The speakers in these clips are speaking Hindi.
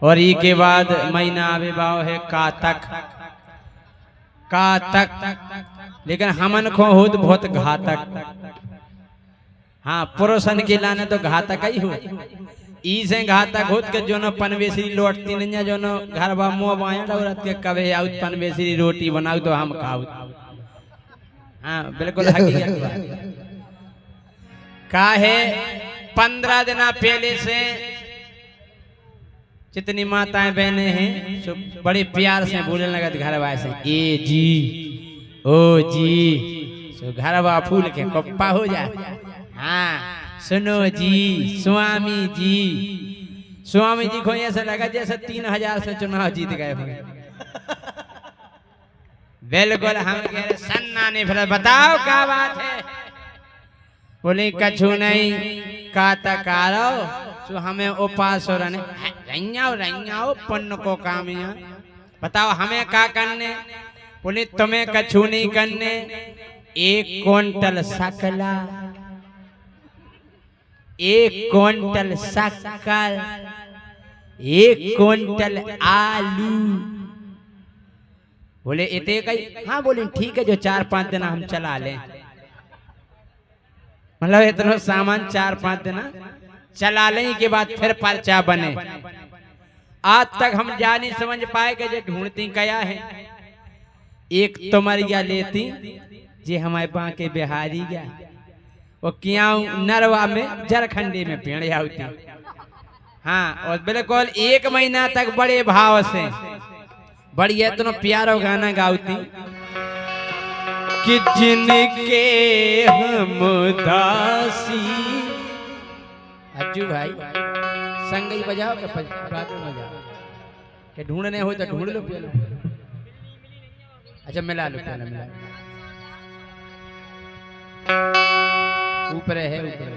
और ई के बाद महीना विवाह है कातक। लेकिन हमन को होत बहुत घातक। हाँ पुरुषन के लाने तो घातक ही हो, ई से घातक होत के जो न पनवेसरी लौटती नहीं जो न घर बा मुँह बाया औरत के कवे आउत पनवेसरी रोटी बनाऊ तो हम खाऊ। हाँ बिल्कुल हकीकत बात। काहे 15 दिन पहले से जितनी माताएं बहनें हैं सो बड़े प्यार से बोलने लगा घर वाले से ए जी ओ जी, सो घर वा फूल के कप्पा हो जाए। हाँ सुनो जी स्वामी जी को ऐसा लगा जैसे 3000 से चुनाव जीत गए होंगे। बिल्कुल हम कह रहे सन्ना ने फिर बताओ क्या बात है। बोले कछु नहीं कातकारो सो हमें उपास हो रही पुण्य को काम है। बताओ हमें क्या करने। बोले तुम्हें कछु नहीं करने, 1 क्विंटल शकला, 1 क्विंटल शक्कर, 1 क्विंटल आलू। बोले इतने कई। हाँ बोले ठीक है जो 4-5 दिन हम चला लें। मतलब इतना सामान 4-5 दिन चला लें के बाद फिर पर्चा बने। आज तक हम जा नहीं समझ पाए कि जो ढूंढती क्या है। एक तुमरिया लेती जे हमारे पास के बिहारी गया वो क्या नरवा में झारखंडी में पेड़ आती। हाँ और बिल्कुल 1 महीना तक बड़े भाव से बढ़िया इतना प्यारा गाना गाती कि जिनके हम दासी। अज्जू भाई संगई बजाओ के बजाओ के ढूंढने हो तो ढूंढ लो पहले। अच्छा मिला लो पहले मिला ऊपर है ऊपर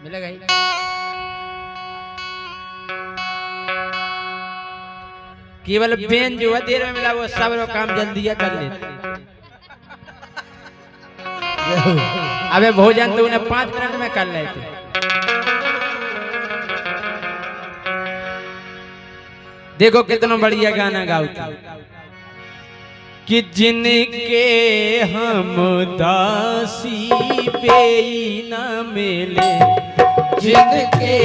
मिलेगा ही। केवल पेन जो है देर में मिला वो सब काम जल्दी कर लेते। अबे भोजन तो उन्हें 5 मिनट में कर लेते। देखो कितना बढ़िया गाना गाता कि जिनके हम दासी पेई न मिले, जिनके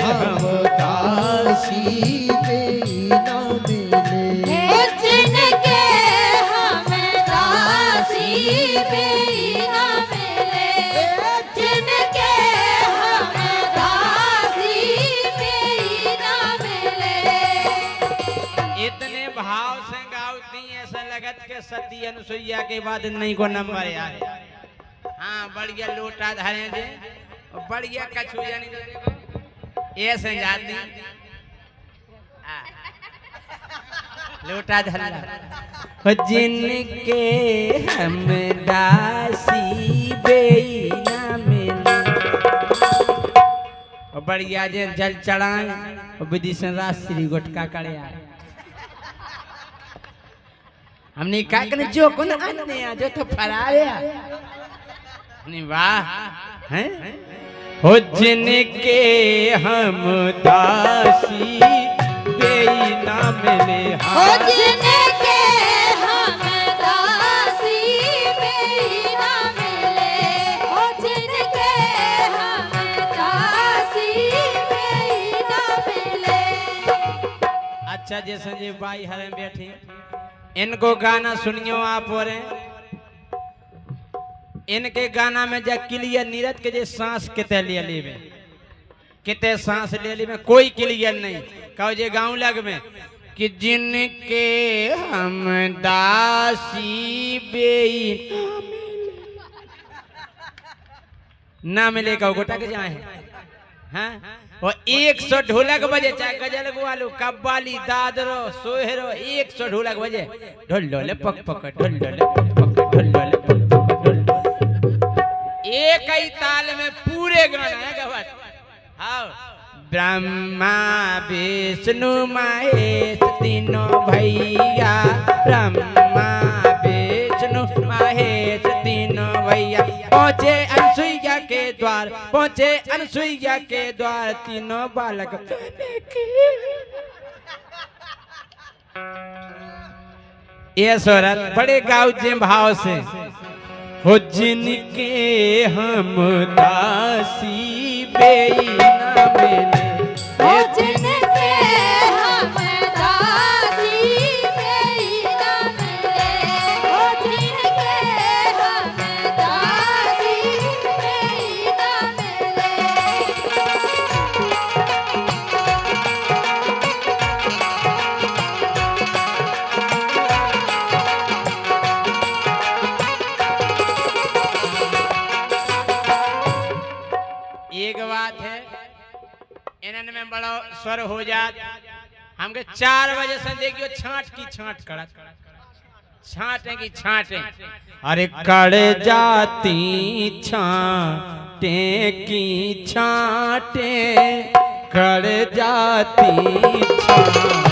हम दासी पेई न मिले, जिनके हम दासी पेई न मिले, जिनके हम दासी पेई न मिले। इतने भाव से गाती ऐसा लगत के सती अनुसुईया के बाद नहीं को नंबर यार। हाँ बढ़िया लोटा धरे जे बढ़िया कछु जानी देखो ऐसे जाती लोटा धरला हो जिनके हम दासी बेई ना मिले। और बढ़िया जे जल चढ़ाए और विधि से रात्रि गुटका करे आए। हमने कहा कि जो कौन अन्य जो तो फराया नहीं वाह हैं हो जिनके हम दासी बेई ना मिले। हो जिनके हम दासी बेई ना मिले, हो जिनके हम दासी बेई ना मिले। अच्छा जे संजीव भाई हरे बैठे इनको गाना सुनियो आप और इनके गाना में जा क्लियर नीरज के जे सांस किते ले ली में किते सांस ले ली में कोई क्लियर नहीं। कहो जे गाँव लग में कि जिनके हम दासी बेई ना मिले कहो गोटा के जाए हाँ वो 100 ढोलक बजे चाहे गजल वालो कव्वाली दादरो सोहरो 100 ढोलक बजे ढोल ढोले पक पक ढोल ढोले पक पक ढोल ढोले पक पक ढोल एक ही ताल में पूरे गाना है गवत। हाँ ब्रह्मा विष्णु महेश तीनों भैया, ब्रह्मा विष्णु महेश तीनों भैया। कैया पहुँचे अनसुईया के द्वार, पहुँचे अनसुईया के द्वार, तीनों बालक ये सूरत बड़े गाउजे भाव से हो जिनके हम दासी बेई न मिले, हो जिनके हम दासी बेई न मिले, हो जिनके हम दासी बेई न मिले। एक बात है इन्हन में बड़ा स्वर हो जात, हमके 4 बजे से देखियो छाट की छाट कड़क, छाटे की छाटे, अरे कड़ जाती छाटे की छाटे, कड़ जाती छाटे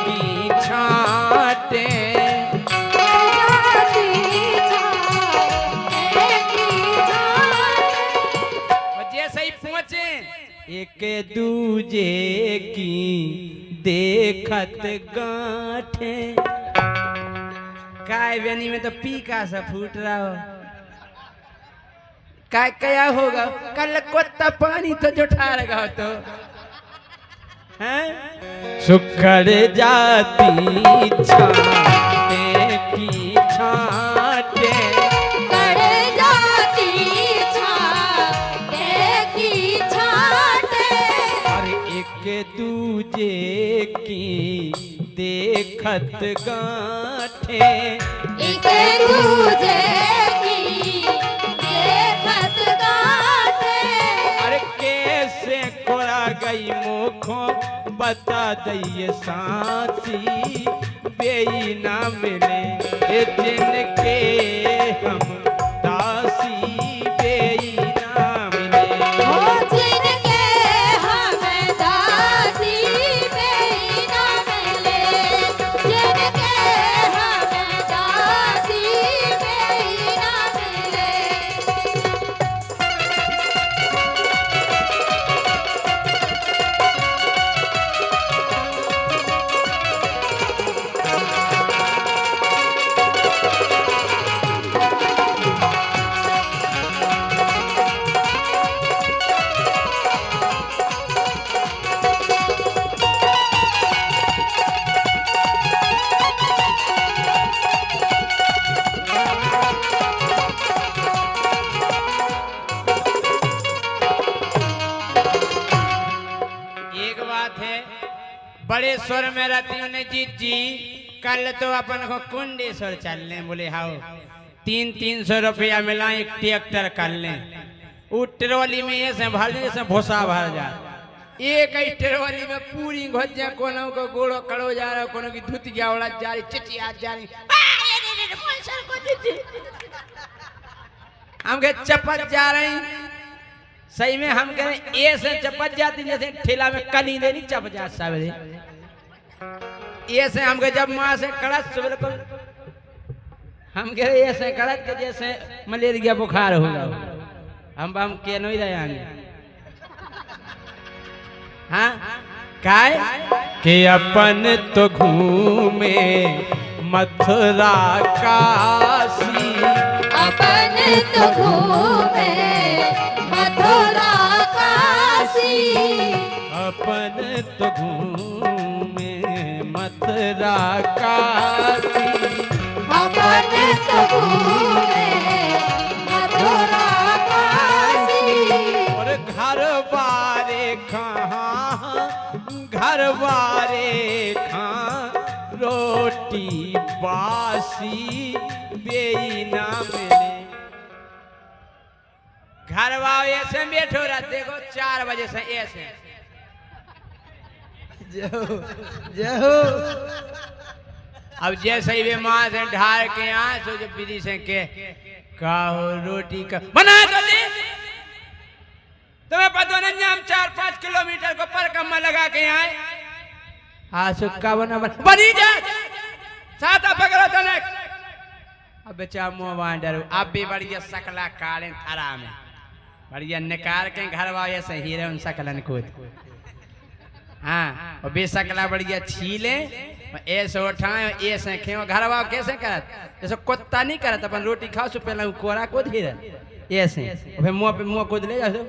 की छाटे, एक दूजे की देखत गांठे, काय बेनी में तो पी का सा फूट रहा हो, काय क्या होगा कल कोत्ता पानी तो जुठा रहा हो तो हैं सुखड़ जाती छाटे की छाटे, दूजे की देखत गांठे, एक दूजे की देखत गांठे, अरे कैसे कोड़ा गई मुखों बता दइए साथी बेई ना मिले, जिनके हम दासी बेई ना मिले, हो जिनके हम दासी बेई न मिले, जिनके हम दासी बेई न मिले। एक बात है बड़े स्वर में रहती हूँ जीत जी, कल तो अपन को कुंडेश्वर चल लें, बोले हाँ 300 रुपया मिला एक ट्रैक्टर कर लें, वो ट्रॉली में ये से भर जैसे भूसा भर जा, एक ही ट्रॉली में पूरी घोज जा, कोनो को गोड़ो कड़ो जा रहा, कोनो की धुतिया उड़ा जा रही, चिचिया जा रही, हम के चपत जा रही, सही में हम कह रहे ये से चपत जाती जैसे ठेला में कली देनी चप जा सवेरे, ये से हम जब माँ से कड़क बिल्कुल हम कह रहे ऐसे कड़क के जैसे मलेरिया बुखार होगा, हम के नहीं रहे हाँ काय कि अपन तो घूमे मथुरा काशी, अपन तो घूमे मथुरा काशी, अपन तो घूमे मथुरा काशी, अपन तो घूमे मथुरा काशी, और घर बारे कहाँ घर बारे कहाँ रोटी बासी बेई ना मिले, घर वाले ऐसे बैठो रहते देखो 4 बजे से ऐसे जहो अब जैसे ही वे माँ से ढार के आए सो जब विधि से के कहो रोटी का बना तो दे, तुम्हें पता नहीं हम 4-5 किलोमीटर को परिक्रमा लगा के आए, हाँ सुक्का बना बनी जा साता पकड़ो तने अब बेचा मुँह डरू अब भी बढ़िया सकला काले थारा में बढ़िया निकाल के घर वाले से हीरे उन सकलन कूद हाँ और बेसकला बढ़िया छीले ऐसे उठाए ऐसे खेव घर वाले कैसे करत जैसे कुत्ता नहीं करत अपन रोटी खाओ सो पहले कोरा कूद हीरे ऐसे फिर मुँह पे मुँह कूद ले जाओ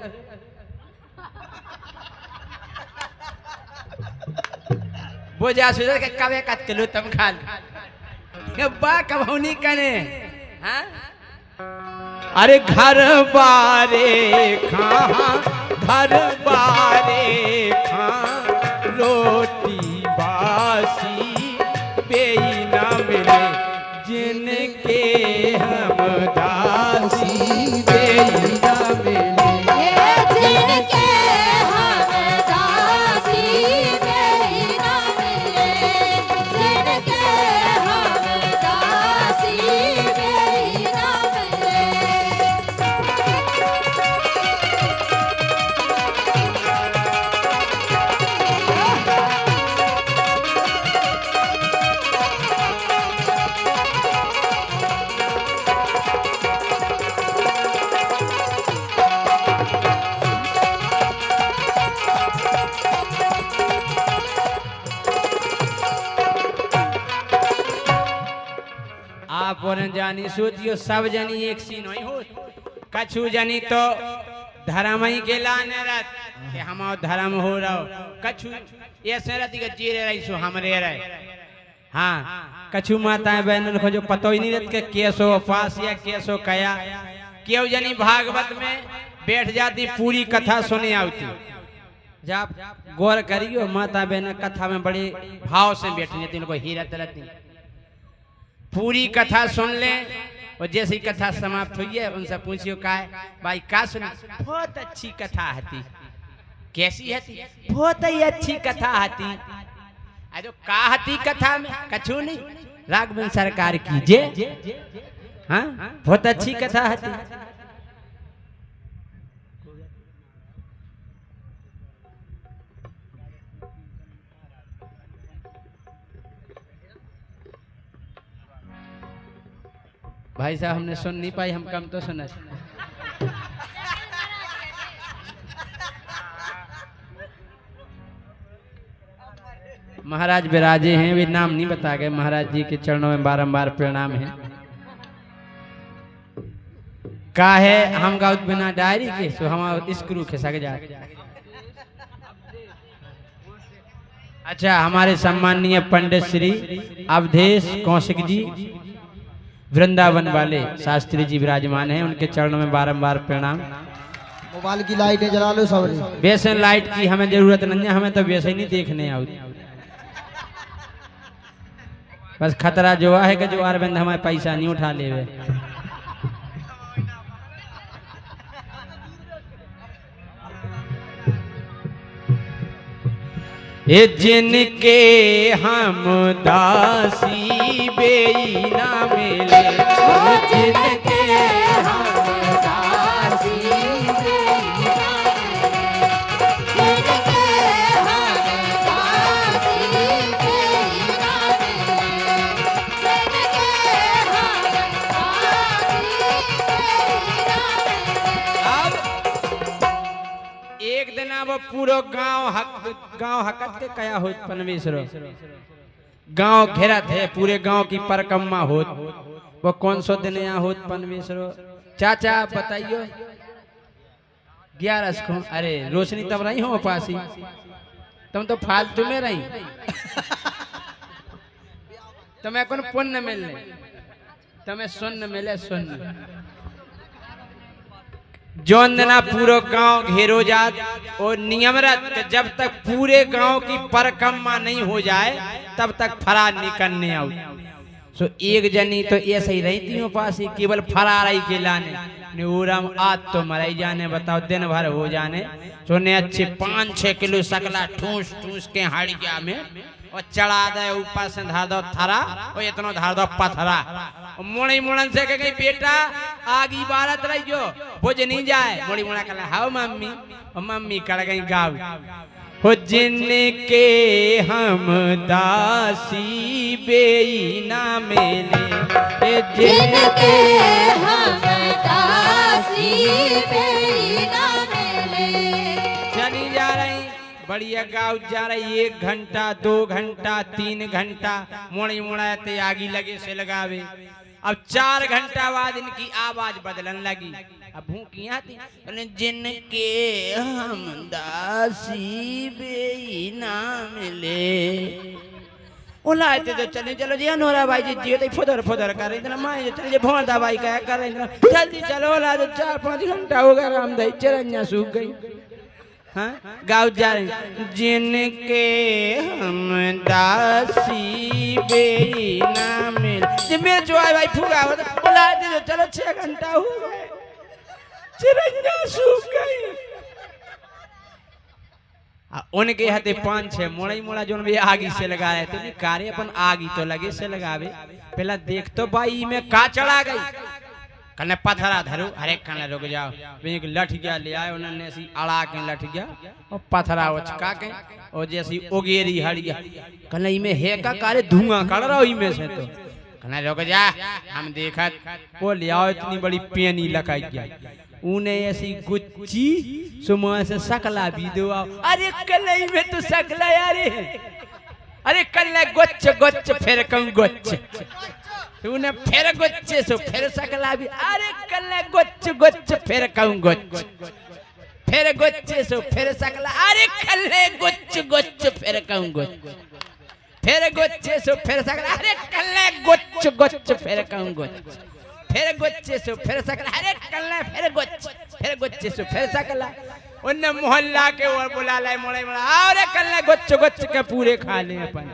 वो जा सोच के कवे कत किलो तुम खा लो बा कभौनी कने हाँ अरे घर बारे खां घर बारे खां रोटी बासी बेई ना मिले जिनके हम दासी बेई ना मिले जिनके हम दासी बेई ना मिले जिनके हम दासी बेई ना मिले आप जानी सोचियो सब जनी एक सी नहीं हो कछु जनी तो धर्म ही के लाने रत कि हम धर्म हो रहो कछु ऐसे रहती कि जीरे रही सो हमरे रहे हाँ कछु माताएं बहनों को जो पता ही नहीं रहता कि कैसो उपास या कैसो कया क्यों जनी भागवत में बैठ जाती पूरी कथा सुने आती जब गौर करियो माता बहन कथा में बड़े भाव से बैठी रहती उनको हीरत रहती पूरी कथा सुन ले और जैसी कथा समाप्त हुई है उनसे पूछियो का है भाई का सुनी बहुत अच्छी कथा हती कैसी हती बहुत ही अच्छी कथा हती अरे का हती कथा में कछु नहीं राघवन सरकार की जे हाँ बहुत अच्छी कथा हती भाई साहब हमने सुन नहीं पाई हम कम तो सुना महाराज विराजे हैं वे नाम नहीं बता गए महाराज जी के चरणों में बारंबार प्रणाम है का है हम गाउत बिना डायरी के सो हम स्क्रू के सक जा अच्छा हमारे सम्माननीय पंडित श्री अवधेश कौशिक जी वृंदावन वाले शास्त्री जी विराजमान हैं उनके चरणों में बारंबार प्रणाम मोबाइल की लाइटें जला लो सब वैसे लाइट की हमें जरूरत नहीं है हमें तो वैसे ही नहीं देखने आओ बस खतरा जो है कि जो अरविंद हमारे पैसा नहीं उठा ले ये जिनके हम दासी बेई ना मिले जिनके हम दासी बेई ना मिले जिनके हम दासी बेई ना मिले जिनके हम दासी बेई ना मिले एक दिन अब पूरा गांव हकत के कया हो पनवेश्वर गांव घेरा थे पूरे गांव की परिक्रमा होत वो कौन सो दिन यहाँ होत पनवेश्वर चाचा बताइयो 11 को अरे रोशनी तब रही हो पासी तुम तो फालतू में रही तुम्हें कौन पुण्य मिलने तुम्हें सुन्न मिले सुन्न जौन दिना पूरा गांव घेरो जात और नियमरत जब तक पूरे गांव की परिक्रमा नहीं हो जाए तब तक फरार निकलने आओ सो एक जनी तो ऐसे ही रहती हूँ पास ही केवल फरार ही के लाने नूरम आज तो मराई जाने बताओ दिन भर हो जाने सोने अच्छे 5-6 किलो सकला ठूस ठूस के हाड़िया में और चढ़ा दे ऊपर से धार दो थरा और इतना धार दो पथरा मुड़ी मुड़न से कह गई बेटा आगी बारत रही जो बुझ नहीं जाए मुड़ी मुड़ा कर हाओ मम्मी और मम्मी कर गई गाँव हो जिनके हम दासी बेई ना मिले, जिनके हम दासी बेई ना मिले। चली जा रही बढ़िया गाँव जा रही, 1 घंटा 2 घंटा 3 घंटा मोड़ी मोड़ाते आगी लगे से लगावे। अब 4 घंटा बाद इनकी आवाज बदलन लगी। अब भूखियां थी, जिनके हम दासी बेई ना मिले। ओला तो चले चलो जी नोरा भाई जी जियो तो फुदर फुदर कर रहे इतना माए चले जी भोर दवाई क्या कर रहे इतना जल्दी चलो। ओला तो 4-5 घंटा हो गया रामदाई चरनिया सूख गई। हाँ गाँव जा रहे जिनके हम दासी बेई ना मिल, मेरे जो है भाई फूगा बोला दे चलो 6 घंटा हो गए चिरंजा सूख गई। उनके हाथे 5-6 मोड़ा मोड़ा जो भी आगी से लगाए थे कारे अपन आगी तो लगे से लगावे। पहला देख तो भाई में का चढ़ा गई कने पथरा धरो, अरे कने रुक जाओ एक लठ गया ले आए उन्होंने ऐसी अड़ा के लठ गया और पथरा उचका के और जैसी ओगेरी हड़िया कने में है का कारे धुआं कड़ रहा में से तो कने रुक जा हम देखा वो ले आओ इतनी बड़ी पेनी लगाई गया उन्हें ऐसी गुच्ची सुमा से सकला भी दो आओ। अरे कलई में तो सकला यार, अरे कल गोच्च गोच्च फिर कहूँ गोच्च तूने फिर गोच्चे सो फिर सकला भी, अरे कल गोच्च गोच्च फिर कहूँ गोच्च फिर गोच्चे सो फिर सकला, अरे कल गोच्च गोच्च फिर कहूँ गोच्च फिर गोच्चे सो फिर सकला, अरे कल गोच्च गोच्च फिर कहूँ गोच्च फिर गोच्चे सो फिर सकला, अरे कल फिर गोच्चे सो फिर सकला। उन मोहल्ला के और बुला लाए मोड़े मोड़ा, अरे कल गोच्च गोच्च के पूरे खा ले अपन।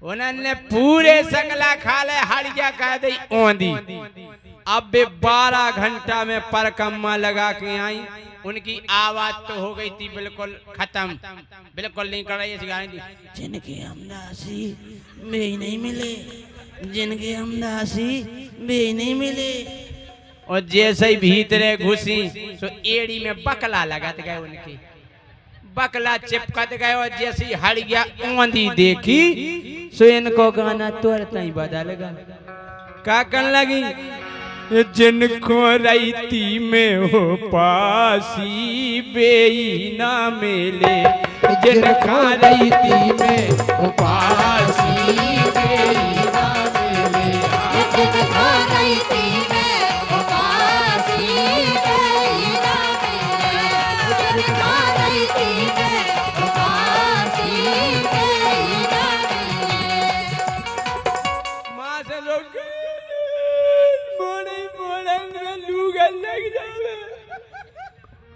उन्होंने पूरे सकला खा ले हड़िया कह दी ओंधी। अब 12 घंटा में परकम्मा लगा के आई, उनकी आवाज तो हो गई थी बिल्कुल खत्म, बिल्कुल नहीं कर रही थी। जिनके हमदासी वे नहीं मिले, जिनके हमदासी वे नहीं मिले। और जैसे ही भीतरे घुसी तो एड़ी में बकला लगत गए, उनकी बकला चिपकत गए और जैसी हड़िया ओंधी देखी सो इनको गाना तुरंत ही बदल गया। क्या करने लगी, जिनको रैती में हो पासी बेई ना मिले, जिनका रैती में हो पासी बेई ना मिले, जिनका रैती में हो पासी बेई ना मिले, जिनका रैती में हो पासी बेई ना मिले। माँ से लोग लग जावे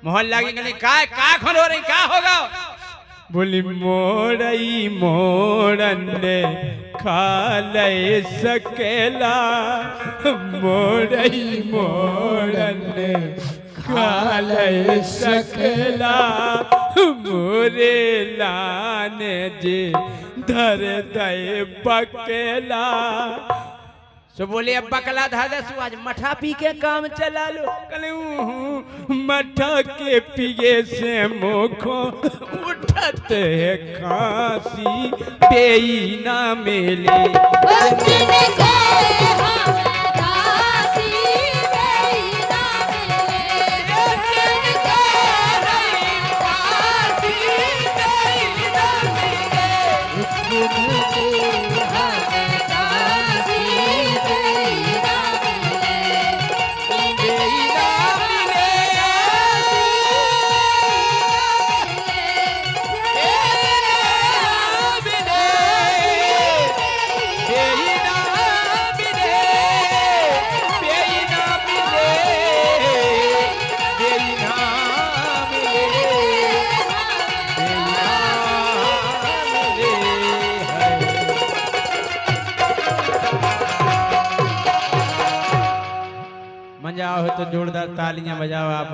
मोहल्ला की गली का खन हो रही का होगा। बोली मोड़ई मोड़न ने खा ले सकेला, मोड़ई मोड़न ने खा ले सकेला, मोरे लाने जे धर दे बकेला। तो बोले अब बकला धर दे आज मठा पी के काम चला लो। कहले मठा के पिए से मुखो उठत है खांसी बेई ना मिले, जिनके हम दासी बेई ना मिले, जिनके हम दासी बेई ना मिले, जिनके हम दासी बेई ना मिले, बेई ना मिले, मजा हो तो जोरदार तालियां बजाओ आप।